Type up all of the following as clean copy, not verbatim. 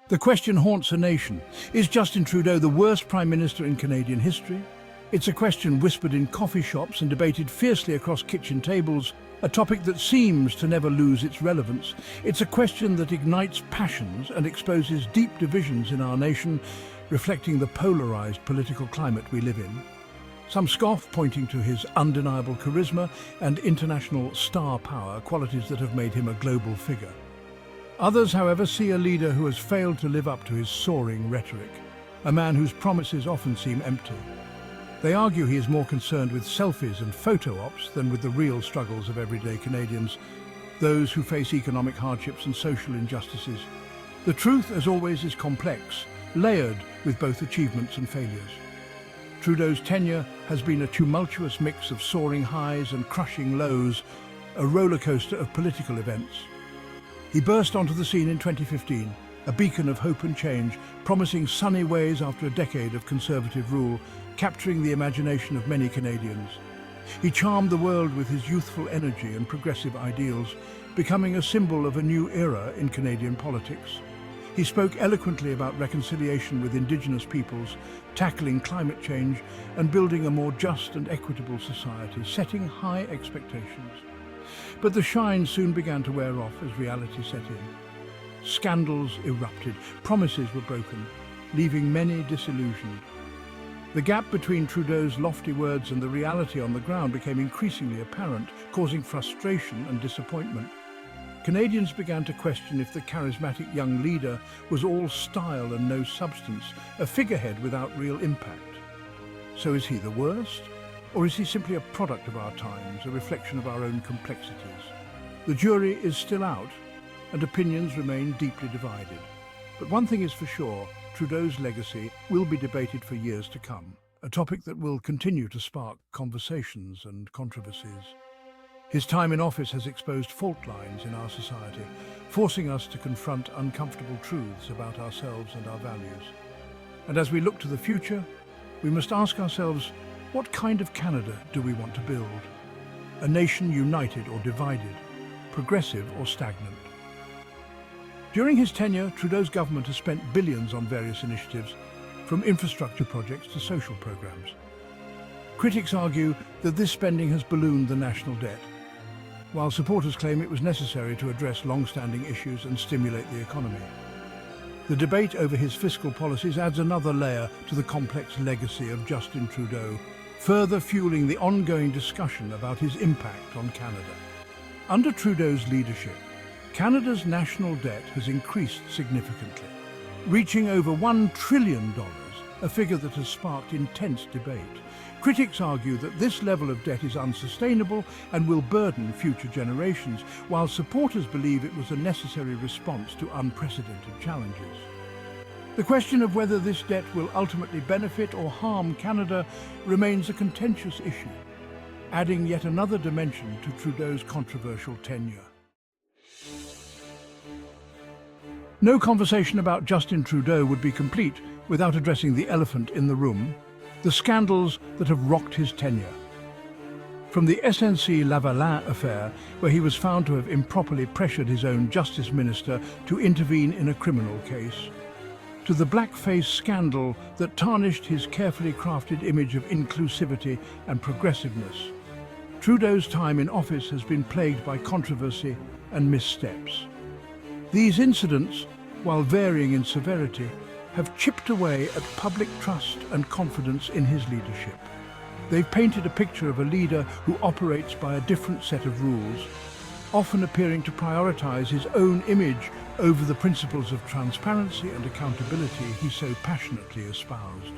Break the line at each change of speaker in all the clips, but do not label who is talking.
The question haunts a nation. Is Justin Trudeau the worst Prime Minister in Canadian history? It's a question whispered in coffee shops and debated fiercely across kitchen tables, a topic that seems to never lose its relevance. It's a question that ignites passions and exposes deep divisions in our nation, reflecting the polarized political climate we live in. Some scoff, pointing to his undeniable charisma and international star power, qualities that have made him a global figure. Others, however, see a leader who has failed to live up to his soaring rhetoric, a man whose promises often seem empty. They argue he is more concerned with selfies and photo ops than with the real struggles of everyday Canadians, those who face economic hardships and social injustices. The truth, as always, is complex, layered with both achievements and failures. Trudeau's tenure has been a tumultuous mix of soaring highs and crushing lows, a roller coaster of political events. He burst onto the scene in 2015, a beacon of hope and change, promising sunny ways after a decade of Conservative rule, capturing the imagination of many Canadians. He charmed the world with his youthful energy and progressive ideals, becoming a symbol of a new era in Canadian politics. He spoke eloquently about reconciliation with Indigenous peoples, tackling climate change and building a more just and equitable society, setting high expectations. But the shine soon began to wear off as reality set in. Scandals erupted, promises were broken, leaving many disillusioned. The gap between Trudeau's lofty words and the reality on the ground became increasingly apparent, causing frustration and disappointment. Canadians began to question if the charismatic young leader was all style and no substance, a figurehead without real impact. So is he the worst? Or is he simply a product of our times, a reflection of our own complexities? The jury is still out, and opinions remain deeply divided. But one thing is for sure, Trudeau's legacy will be debated for years to come, a topic that will continue to spark conversations and controversies. His time in office has exposed fault lines in our society, forcing us to confront uncomfortable truths about ourselves and our values. And as we look to the future, we must ask ourselves, what kind of Canada do we want to build? A nation united or divided, progressive or stagnant? During his tenure, Trudeau's government has spent billions on various initiatives, from infrastructure projects to social programs. Critics argue that this spending has ballooned the national debt, while supporters claim it was necessary to address long-standing issues and stimulate the economy. The debate over his fiscal policies adds another layer to the complex legacy of Justin Trudeau, further fueling the ongoing discussion about his impact on Canada. Under Trudeau's leadership, Canada's national debt has increased significantly, reaching over $1 trillion, a figure that has sparked intense debate. Critics argue that this level of debt is unsustainable and will burden future generations, while supporters believe it was a necessary response to unprecedented challenges. The question of whether this debt will ultimately benefit or harm Canada remains a contentious issue, adding yet another dimension to Trudeau's controversial tenure. No conversation about Justin Trudeau would be complete without addressing the elephant in the room, the scandals that have rocked his tenure. From the SNC-Lavalin affair, where he was found to have improperly pressured his own justice minister to intervene in a criminal case, to the blackface scandal that tarnished his carefully crafted image of inclusivity and progressiveness, Trudeau's time in office has been plagued by controversy and missteps. These incidents, while varying in severity, have chipped away at public trust and confidence in his leadership. They've painted a picture of a leader who operates by a different set of rules, often appearing to prioritize his own image over the principles of transparency and accountability he so passionately espoused.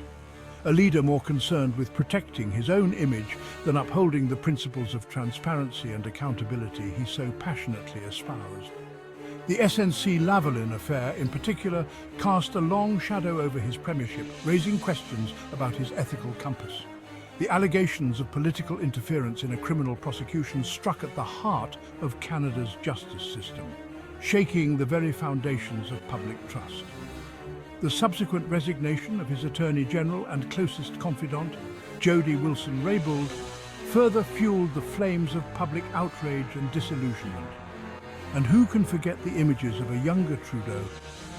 A leader more concerned with protecting his own image than upholding the principles of transparency and accountability he so passionately espoused. The SNC-Lavalin affair, in particular, cast a long shadow over his premiership, raising questions about his ethical compass. The allegations of political interference in a criminal prosecution struck at the heart of Canada's justice system, shaking the very foundations of public trust. The subsequent resignation of his Attorney General and closest confidant, Jody Wilson-Raybould, further fueled the flames of public outrage and disillusionment. And who can forget the images of a younger Trudeau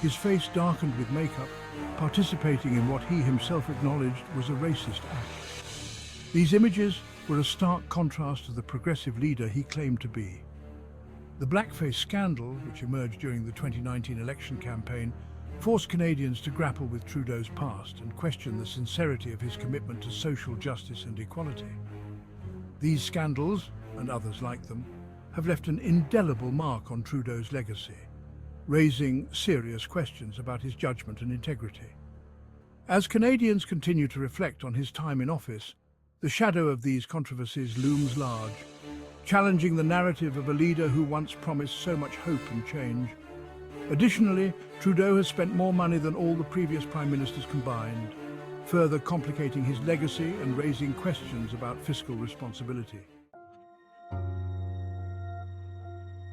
his face darkened with makeup, participating in what he himself acknowledged was a racist act. These images were a stark contrast to the progressive leader he claimed to be. The blackface scandal, which emerged during the 2019 election campaign, forced Canadians to grapple with Trudeau's past and question the sincerity of his commitment to social justice and equality. These scandals, and others like them, have left an indelible mark on Trudeau's legacy, raising serious questions about his judgment and integrity. As Canadians continue to reflect on his time in office, the shadow of these controversies looms large, challenging the narrative of a leader who once promised so much hope and change. Additionally, Trudeau has spent more money than all the previous prime ministers combined, further complicating his legacy and raising questions about fiscal responsibility.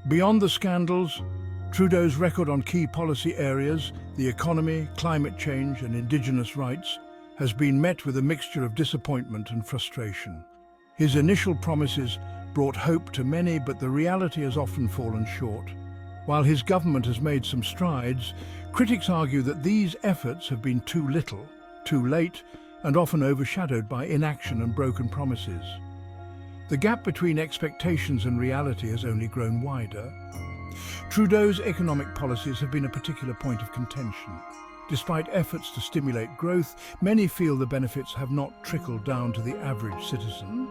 Beyond the scandals, Trudeau's record on key policy areas, the economy, climate change and Indigenous rights, has been met with a mixture of disappointment and frustration. His initial promises brought hope to many, but the reality has often fallen short. While his government has made some strides, critics argue that these efforts have been too little, too late, and often overshadowed by inaction and broken promises. The gap between expectations and reality has only grown wider. Trudeau's economic policies have been a particular point of contention. Despite efforts to stimulate growth, many feel the benefits have not trickled down to the average citizen.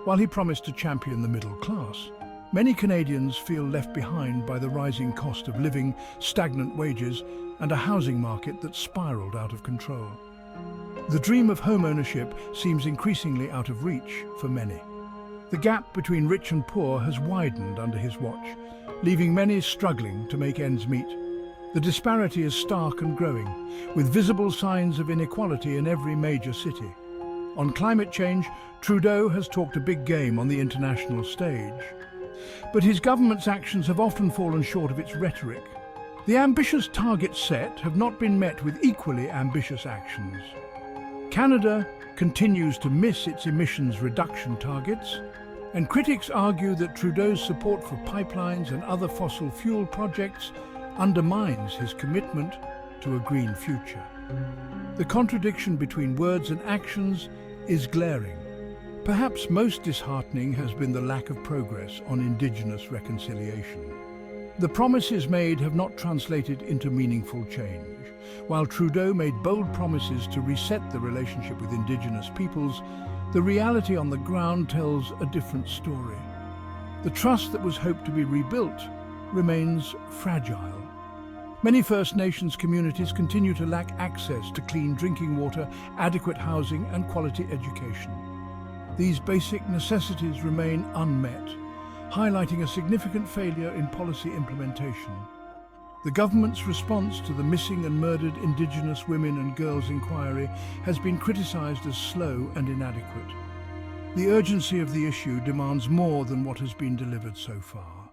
While he promised to champion the middle class, many Canadians feel left behind by the rising cost of living, stagnant wages, and a housing market that spiraled out of control. The dream of home ownership seems increasingly out of reach for many. The gap between rich and poor has widened under his watch, leaving many struggling to make ends meet. The disparity is stark and growing, with visible signs of inequality in every major city. On climate change, Trudeau has talked a big game on the international stage. But his government's actions have often fallen short of its rhetoric. The ambitious targets set have not been met with equally ambitious actions. Canada continues to miss its emissions reduction targets, and critics argue that Trudeau's support for pipelines and other fossil fuel projects undermines his commitment to a green future. The contradiction between words and actions is glaring. Perhaps most disheartening has been the lack of progress on Indigenous reconciliation. The promises made have not translated into meaningful change. While Trudeau made bold promises to reset the relationship with Indigenous peoples, the reality on the ground tells a different story. The trust that was hoped to be rebuilt remains fragile. Many First Nations communities continue to lack access to clean drinking water, adequate housing and quality education. These basic necessities remain unmet, highlighting a significant failure in policy implementation. The government's response to the missing and murdered Indigenous women and girls inquiry has been criticised as slow and inadequate. The urgency of the issue demands more than what has been delivered so far.